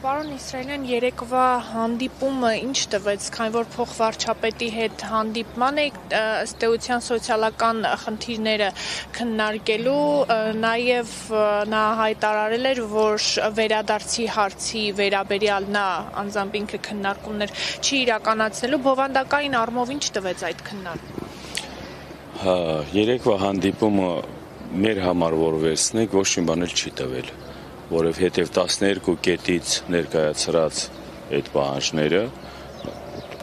Պարոն Իսրայելյան, երեկվա հանդիպումը ինչ տվեց, քանի որ փոխվարչապետի հետ հանդիպման եք ըստ էության սոցիալական խնդիրները քննարկելու, նաև նա հայտարարել էր, որ վերադարձի հարցի վերաբերյալ նա անձամբ ինքը քննարկումներ չի իրականացնելու, բովանդակային առումով ինչ տվեց այդ քննարկումը։ Երեկվա հանդիպումը մեր համար որ վերցնենք ոչ մի բան չի տվել, որովհետև 12 կետից ներկայացրած այդ պահանջները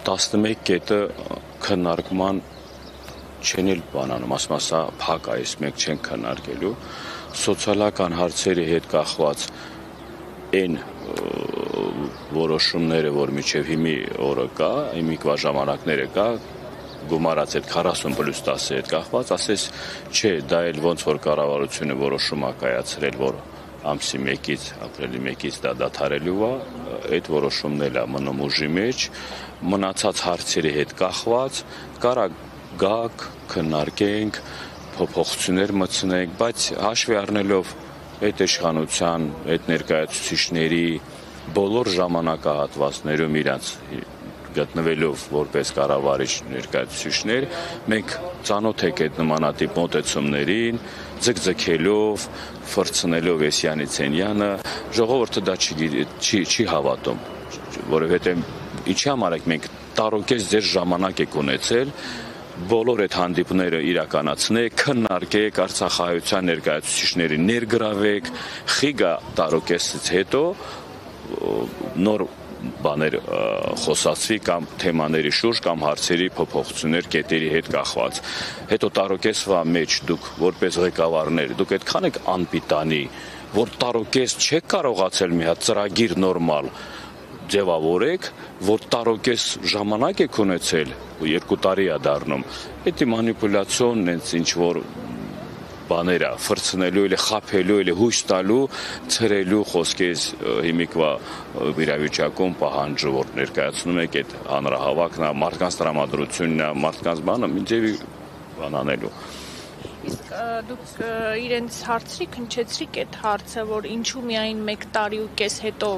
11 կետը քննարկման չեն էլ բանանում, ասում ասա փակ այս մենք չենք քննարկելու, սոցիալական հարցերի հետ կախված այն որոշումները, որ մինչև հիմի օրը կա, հիմիկվա ժամանակները կա, գումարած այդ 40+10-ի հետ կախված, ասես չէ, դա էլ ոնց որ կառավարությունը որոշում է կայացրել, որ ամսի 1-ից, ապրիլի 1-ից դա դադարելու է, այդ որոշումն էլ է մնում ուժի մեջ, մնացած հարցերի հետ կախված, կարա գաք, քննարկենք, փոփոխություններ մտցնենք, բայց հաշվի առնելով այդ իշխանության, այդ ներկայացուցիչների բոլոր ժամանակահատվածներում իրանց գտնվելով որպես կառավարիչ ներկայացուցիչներ, մենք ծանոթ ենք այդ նմանատիպ մոտեցումներին, ձգձգելով, ֆրցնելով Էսյանից-Էնյանը, ժողովուրդը դա չի հավատում, որովհետև ինչի համար եք մենք տարօրքեզ ձեր ժամանակ եք ունեցել, բոլոր այդ հանդիպները իրականացնեք, քննարկեք, արցախահայության ներկայացուցիչներին ներգրավեք, խիգա տարօրքեսից հետո նոր բաներ խոսացվի կամ թեմաների շուրջ կամ հարցերի փոփոխություններ կետերի հետ կախված։ Հետո տարօրքեսվա մեջ դուք որպես ղեկավարներ, դուք այդքան եք անպիտանի, որ տարօրքես չեք կարողացել մի հատ ծրագիր նորմալ ձևավորեք, որ տարօրքես ժամանակ եք ունեցել, 2 տարի է դառնում։ Դա մանիպուլյացիոն հենց ինչ որ բաները ֆրցնելու или խափելու или հույս տալու ցրելու խոսքից հիմիկվա իրավիճակում պահանջը որ ներկայացնում եք այդ հանրահավաքն է մարդկանց տրամադրությունն է մարդկանց բանը ինձ բան անելու Իսկ դուք իրենց հարցրի քնչեցրիք այդ հարցը, որ ինչու միայն 1 տարի ու կես հետո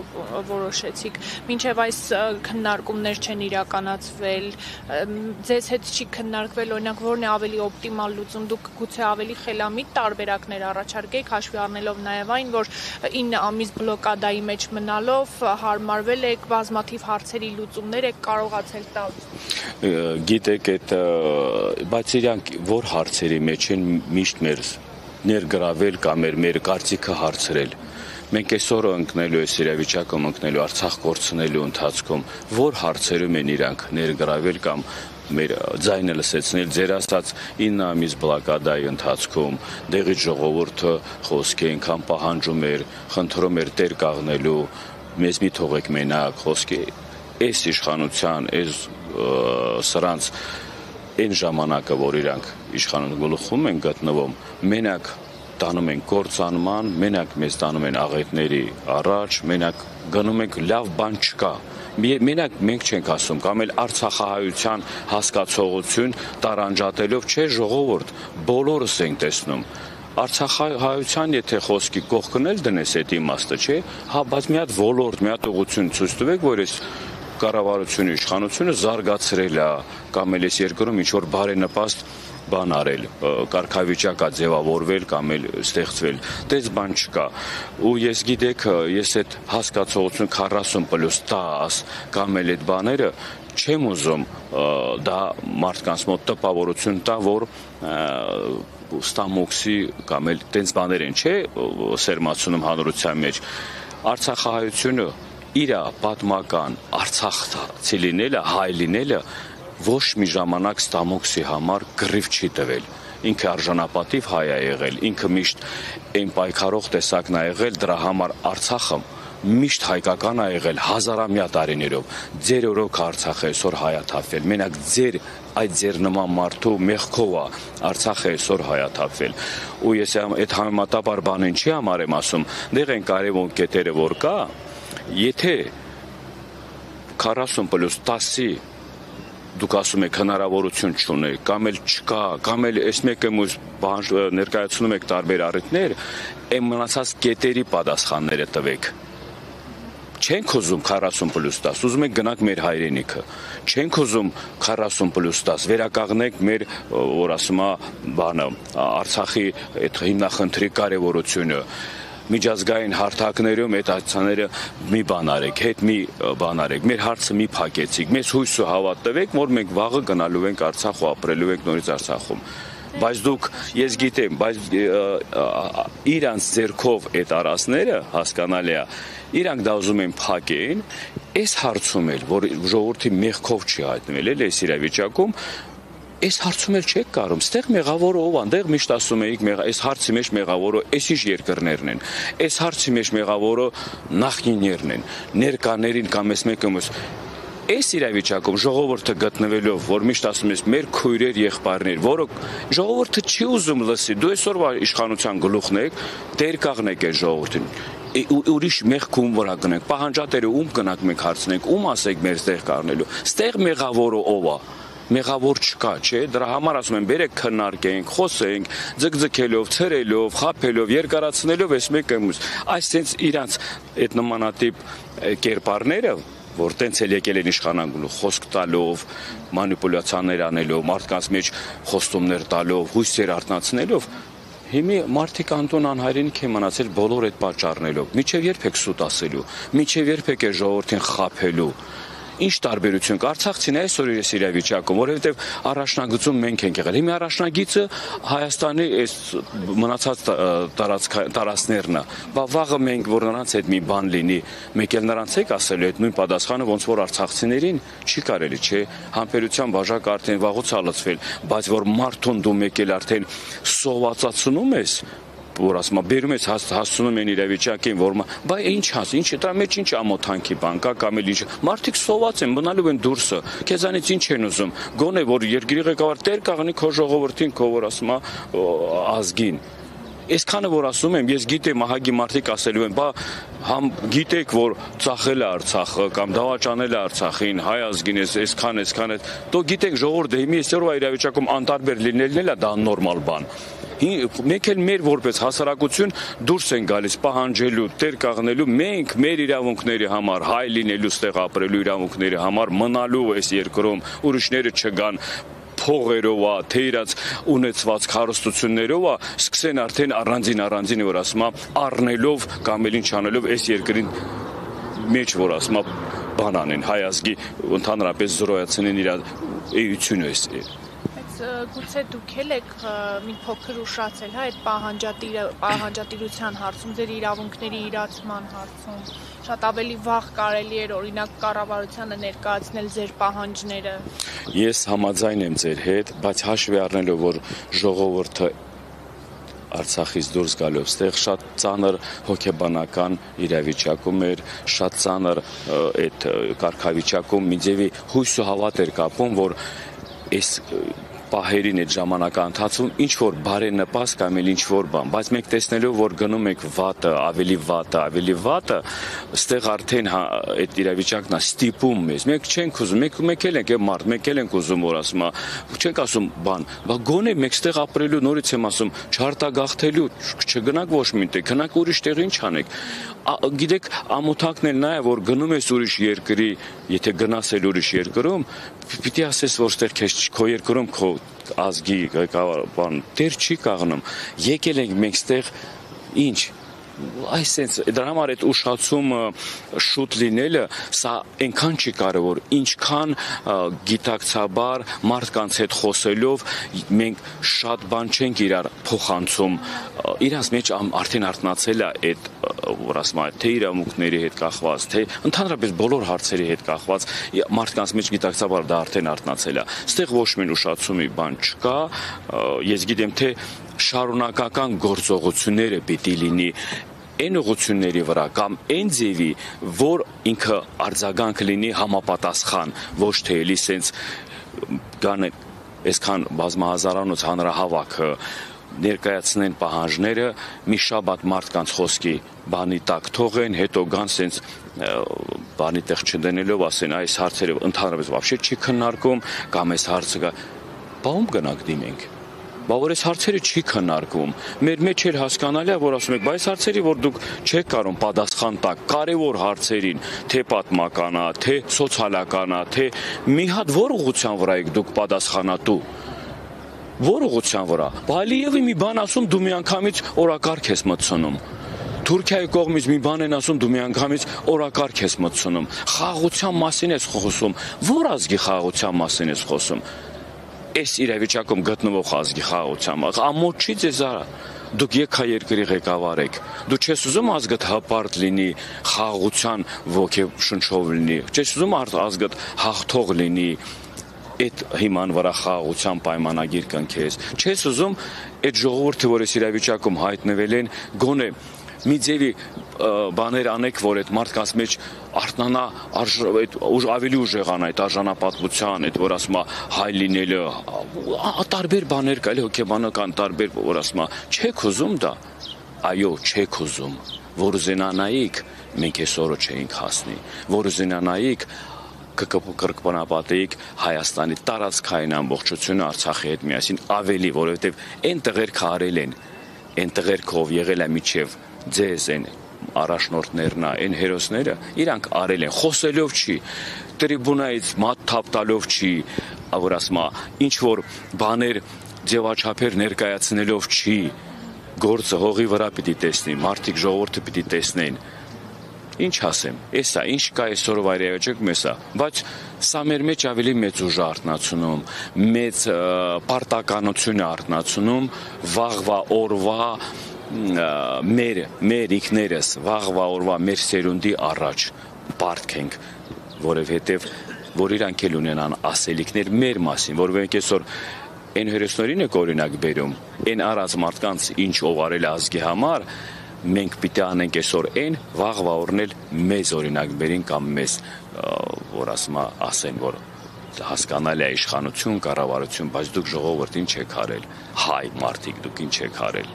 որոշեցիք, մինչև այս քննարկումներ չեն իրականացվել, ձեզ հետ չի քննարկվել, օրինակ որն է ավելի օպտիմալ լուծում, դուք գուցե ավելի խելամիտ տարբերակներ առաջարկեք, հաշվի առնելով նաև այն, որ 9 ամիս բլոկադայի մեջ մնալով հարմարվել եք բազմաթիվ հարցերի լուծումներ եք կարողացել տալ։ Գիտեք, բայց իրանք որ հարցերի մեջ են միշտ մեր ներգրավել կամ մեր կարծիքը հարցրել։ Մենք այսօր ընկնելու այս իրավիճակում ընկնելու Արցախ կորցնելու ընթացքում որ հարցերում են իրանք ներգրավել կամ մեր ձայնը լսեցնել ձեր ասած 9 ամիս բլոկադայի ընթացքում դեղի ժողովուրդը խոսքի անգամ պահանջում էր, խնդրում էր տեր կաղնելու, մեզ մի թողեք մենակ խոսքի այս իշխանության, այս սրանց այն ժամանակը, որ իրանք իշխանության գլխում են գտնվում, մենակ տանում են կործանման, մենակ մեզ տանում են աղետների առաջ, մենակ գնում ենք լավ բան չկա։ Մենակ մենք չենք ասում, կամ էլ արցախահայության հասկացողություն տարանջատելով, չէ ժողովուրդ, բոլորս ենք տեսնում։ Արցախահայության եթե խոսքի կողքն էլ դնես այդ իմաստը, չէ, հա, բայց մի հատ ոլորտ, մի հատ ուղղություն ցույց տվեք, որ այս կառավարությունը, իշխանությունը զարգացրել է կամ էլ այս երկրում ինչ որ բարենպաստ բան արել, կարգավիճակ է ձևավորվել կամ էլ ստեղծվել, դες բան չկա։ Ու ես գիտեք, ես այդ հասկացողություն 40+10 կամ էլ այդ բաները չեմ ուզում դա մարդկանց մոտ տպավորություն տա, որ ստամոքսի կամ էլ տենց բաներ են, չէ, սերմացնում հանրության մեջ։ Արցախահայությունը իր պատմական Արցախցի լինելը, հայ լինելը ոչ մի ժամանակ ստամոքսի համար գրիվ չի տվել։ Ինքը արժանապատիվ հայ է եղել, ինքը միշտ այն պայքարող տեսակն է եղել, դրա համար Արցախը միշտ հայկական է եղել հազարամյա տարիներով։ Ձեր օրոք Արցախը այսօր հայաթափվել, մենակ ձեր նման մարդու մեղքով է Արցախը այսօր հայաթափվել։ Ու ես այդ համեմատաբար բանին չի համար եմ ասում, դեղ են կարևոր կետերը որ կա, եթե 40+10-ի դուք ասում եք հնարավորություն չունեք, կամ էլ չկա, կամ էլ այս մեկը ներկայացնում եք տարբեր առիթներ, այն մնացած կետերի պատասխանները տվեք։ Չենք ուզում 40+10, ուզում ենք գնանք մեր հայրենիքը։ Չենք ուզում 40+10, վերականգնենք մեր, որ ասում է, բանը, Արցախի այդ հիմնախնդրի կարևորությունը։ Միջազգային հարթակներում այդ այցաները մի բան արեք, հետ մի բան արեք, մեր հարցը մի փակեցիք, մեզ հույս ու հավատ տվեք, որ մենք վաղը գնալու ենք Արցախ ու ապրելու ենք նորից Արցախում։ Բայց դուք, ես գիտեմ, բայց իրանց ձեռքով այդ արասները, հասկանալի է, իրանք դա ուզում են փակեն, այս հարցում էլ, որ ժողովրդի մեղքով չի հայտնվել, էլի այս իրավիճակում, այս հարցում էլ չեք կարում, ստեղ մեղավորը ով է, այնտեղ միշտ ասում էիք, այս հարցի մեջ մեղավորը այսիշ երկրներն են, այս հարցի մեջ մեղավորը նախնիներն են, ներկաներին կամ այս մեկը Այս իրավիճակում ժողովուրդը գտնվելով, որ միշտ ասում ես մեր քույրեր, եղբայրներ, որը ժողովուրդը չի ուզում լսի, դու այսօրվա իշխանության գլուխն եք, դեր կաղնեք այս ժողովրդին։ Ուրիշ մեղքում վրա գնանք, պահանջատերը ում գնանք մենք հարցնենք, ում ասեք մեր ստեղ կառնելու։ Ստեղ մեղավորը ով է։ Մեղավոր չկա, չէ, դրա համար ասում եմ, բերեք քննարկենք, խոսենք, ձգձգելով, ցրելով, խափելով, երկարացնելով այս մեկը այս sense իրանց այդ նմանատիպ կերպարները որ տենց էլ եկել են իշխանան խոսք տալով, մանիպուլյացիաներ անելով, մարդկանց մեջ խոստումներ տալով, հույսեր արթնացնելով, հիմի մարդիկ անտուն անհայրենիք են մնացել բոլոր այդ պատճառներով։ Միջև երբ եք սուտ ասելու, միջև երբ եք ժողովրդին խաբելու։ Ինչ տարբերություն կա Արցախցին այսօր այս իրավիճակում, որովհետև առաջնագծում մենք ենք եղել։ Հիմա առաջնագիծը Հայաստանի այս մնացած տարածքներն է։ Վաղը մենք որ նրանց հետ մի բան լինի, մեկ էլ նրանց եք ասելու այդ նույն պատասխանը ոնց որ արցախցիներին չի կարելի, չէ։ Համբերության բաժակը արդեն վաղուց ալացվել, բայց որ մարդուն դու մեկ էլ արդեն սովածացնում ես որ ասում եմ, բերում ես հասցնում են իրավիճակին, որ բայ ինչ հաս, ինչ դրա մեջ ինչ ամոթանքի բան կա կամ էլ ինչ։ Մարդիկ սոված են, մնալու են դուրսը։ Քեզանից ինչ են ուզում։ Գոնե որ երկրի ղեկավար տեր կաղնի քո ժողովրդին, քո որ ասում է ազգին։ Այսքանը որ ասում եմ, ես գիտեմ ահագի մարդիկ ասելու են, բա համ գիտեք որ ծախել է Արցախը կամ դավաճանել է Արցախին, հայ ազգին այսքան, դու գիտեք ժողովուրդը հիմի այսօրվա իրավիճակում անտարբեր լինելն էլ է դա նորմալ բան։ Մենք էլ մեր որպես հասարակություն դուրս են գալիս պահանջելու, տեր կաղնելու, մենք մեր իրավունքների համար, հայ լինելու, ստեղ ապրելու իրավունքների համար մնալու այս երկրում, ուրիշները չգան փողերով, թե իրաց ունեցված հարստություններով, սկսեն արդեն առանձին որ ասում է առնելով կամ էլ ինչ անելով այս երկրին մեջ որ ասում է բան անեն, հայ ազգի ընդհանրապես զրոյացնեն իր էությունը այս Գուցե դուք էլ եք մի փոքր ուշացել, հա, այդ պահանջատիրության հարցում, ձեր իրավունքների իրացման հարցում, շատ ավելի վաղ կարելի էր օրինակ կառավարությանը ներկայացնել ձեր պահանջները։ Ես համաձայն եմ ձեր հետ, բայց հաշվի առնելով, որ ժողովուրդը Արցախից դուրս գալով ստեղ շատ ծանր հոգեբանական իրավիճակում էր, շատ ծանր այդ կարգավիճակում մի ձևի հույս ու հավատ էր կապում, որ այս պահերին այդ ժամանակահատվածում ինչ որ բարենպաստ կամ էլ ինչ որ բան, բայց մենք տեսնելով որ գնում ենք վատը, ավելի վատը, ստեղ արդեն այդ իրավիճակն է ստիպում մեզ։ Մենք չենք ուզում, մենք էլ ենք մարդ, մենք էլ ենք ուզում որ ասում, չենք ասում բան, բա գոնե մենք ստեղ ապրելու նորից եմ ասում, չարտագաղթելու, չգնանք ոչ միտեղ, գնանք ուրիշ տեղ ինչ անենք։ Գիտեք, ամոթանքն էլ նա է, որ գնում ես ուրիշ երկրի, եթե գնաս էլ ուրիշ երկրում, պիտի ասես որ ստեղ քո երկրում քո ազգի ղեկավար բան դեր չի կաղնում։ Եկել ենք մենք ստեղ ինչ այսպես դրա համար այդ ուշացումը շուտ լինելը սա այնքան չի կարևոր ինչքան գիտակցաբար մարդկանց հետ խոսելով մենք շատ բան չենք իրար փոխանցում իրանց մեջ արդեն արթնացել է այդ որ ասում եմ թե իրավունքների հետ կախված թե ընդհանրապես բոլոր հարցերի հետ կախված մարդկանց մեջ գիտակցաբար դա արդեն արթնացել է ստեղ ոչ մի ուշացումի բան չկա ես գիտեմ թե շարունակական գործողությունները պիտի լինի այն ուղղությունների վրա կամ այն ձևի, որ ինքը արձագանք լինի համապատասխան, ոչ թե էլի սենց կան այսքան բազմահազարանոց հանրահավաքը ներկայացնեն պահանջները մի շաբաթ մարդկանց խոսքի բանի տակ թողեն, հետո գան սենց բանի տեղ չդնելով ասեն այս հարցերը ընդհանրապես вообще չի քննարկում կամ այս հարցը բա ում գնանք դիմենք որ այս հարցերը չի քննարկվում։ Մեր մեջ էլ հասկանալի է, որ ասում եք, բայց հարցերի, որ դուք չեք կարող պատասխան տալ կարևոր հարցերին, թե պատմականա, թե սոցիալականա, թե մի հատ որ ուղղության վրա եք դուք պատասխանատու։ Որ ուղղության վրա։ Բալիևի մի բան ասում, դու միանգամից օրակարգ ես մտցնում։ Թուրքիայի կողմից մի բան են ասում, դու միանգամից օրակարգ ես մտցնում։ Խաղաղության մասին ես խոսում։ Որ ազգի խաղաղության մասին ես խոսում։ Այս իրավիճակում գտնվող ազգի խաղաղության մասին։ Ամոթ չի ձեզ արա։ Դուք եկայերկրի ղեկավար եք։ Դու չես ուզում ազգդ հպարտ լինի, խաղաղության ոգեշնչով լինի։ Չես ուզում ազգդ հաղթող լինի։ Այդ հիման վրա խաղաղության պայմանագիր կնքես։ Չես ուզում այդ ժողովուրդը, որ այս իրավիճակում հայտնվել են, գոնե մի ձևի բաներ անեք, որ այդ մարդկանց մեջ արթնանա, ավելի ուժեղանա այդ արժանապատվության, այդ որ ասում է հայ լինելը, տարբեր բաներ կա, հոգեբանական տարբեր, որ ասում է, չեք ուզում դա։ Այո, չեք ուզում, որ ուզենանայիք, մենք այս օրը չէինք հասնի, որ ուզենանայիք կրկնապատեիք Հայաստանի տարածքային ամբողջությունը Արցախի հետ միասին ավելի, որովհետև այն տղերքը արել են, այն տղերքով եղել է միջև ձեզ են առաջնորդներն, այն հերոսները, իրանք արել են, խոսելով չի, տրիբունայից մատ թափ տալով չի, որ ասում է, ինչ որ բաներ ձևաչափեր ներկայացնելով չի, գործը հողի վրա պիտի տեսնի, մարդիկ ժողովուրդը պիտի տեսնեն։ Ինչ ասեմ, էսա, ինչ կա այսօրվա իրավիճակում էսա, բայց սա մեր մեջ ավելի մեծ ուժ է արթնացնում, մեծ պարտականություն է արթնացնում, վաղվա օրվա մեր ինքներս, վաղվա օրվա մեր սերունդի առաջ պարտք ենք, որովհետև որ իրանք էլ ունենան ասելիքներ մեր մասին, որովհետև այսօր այն հերոսներին եք օրինակ բերում, այն արած մարդկանց ինչ ով արել ազգի համար, մենք պիտի անենք այսօր այն, վաղվա օրն էլ մեզ օրինակ բերին կամ մեզ, որ ասեն, որ հասկանալի է իշխանություն, կառավարություն, բայց դուք ժողովուրդ ինչ եք արել, հայ մարդիկ դուք ինչ եք արել։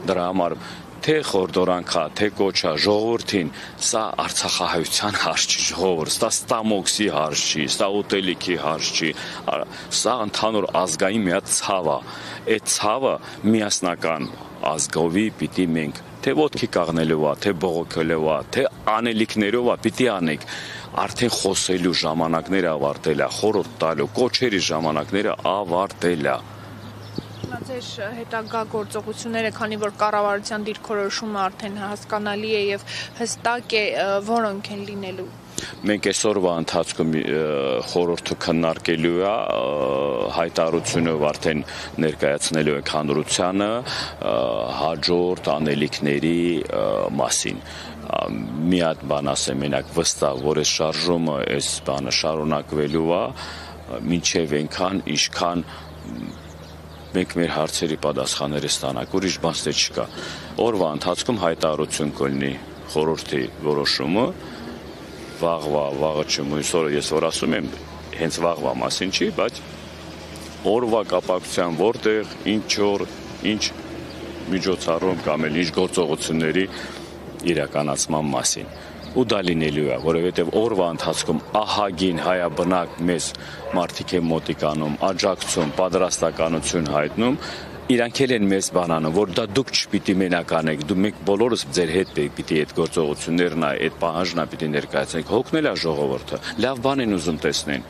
Դրա համար թե խորդորանքա, թե կոչա ժողովրդին, սա արցախահայության հարց չի ժողովուրդ, սա ստամոքսի հարց չի, սա ուտելիքի հարց չի, սա ընդհանուր ազգային մի հատ ցավ է, այդ ցավը միասնական ազգովի պիտի մենք թե ոտքի կաղնելով է, թե բողոքելով է, թե անելիքներով է, պիտի անենք, արդեն խոսելու ժամանակները ավարտել է, խորհուրդ տալու, կոչերի ժամանակները ավարտել է։ Ձեր հետագա գործողությունները, քանի որ կառավարության դիրքորոշումը արդեն հասկանալի է եւ հստակ է, որոնք են լինելու։ Մենք այսօրվա ընթացքում խորհուրդը քննարկելու է, հայտարարությունով արդեն ներկայացնելու ենք հանրությանը հաջորդ անելիքների մասին։ Մի հատ բան ասեմ, մենակ վստահ, որ այս շարժումը, այս բանը շարունակվելու է, մինչև այնքան, ինչքան մենք մեր հարցերի պատասխանները ստանանք, ուրիշ բան չկա։ Օրվա ընթացքում հայտարարություն կլինի խորհրդի որոշումը, վաղը չմույս օրը ես որ ասում եմ, հենց վաղվա մասին չի, բայց օրվա կապակցության որտեղ, ինչ օր, ինչ միջոցառում կամ էլ ինչ գործողությունների իրականացման մասին։ Ու դա լինելու է, որովհետև օրվա ընթացքում ահագին հայաբնակ մեզ մարդիկ են մոտիկանում, աջակցում, պատրաստականություն հայտնում, իրանք էլ են մեզ բանանում, որ դա դուք չպիտի մենակ անեք, դու մենք բոլորս ձեր հետ պիտի այդ գործողություններն, այդ պահանջն պիտի ներկայացնենք, հոգնել է ժողովուրդը, լավ բան են ուզում տեսնեն։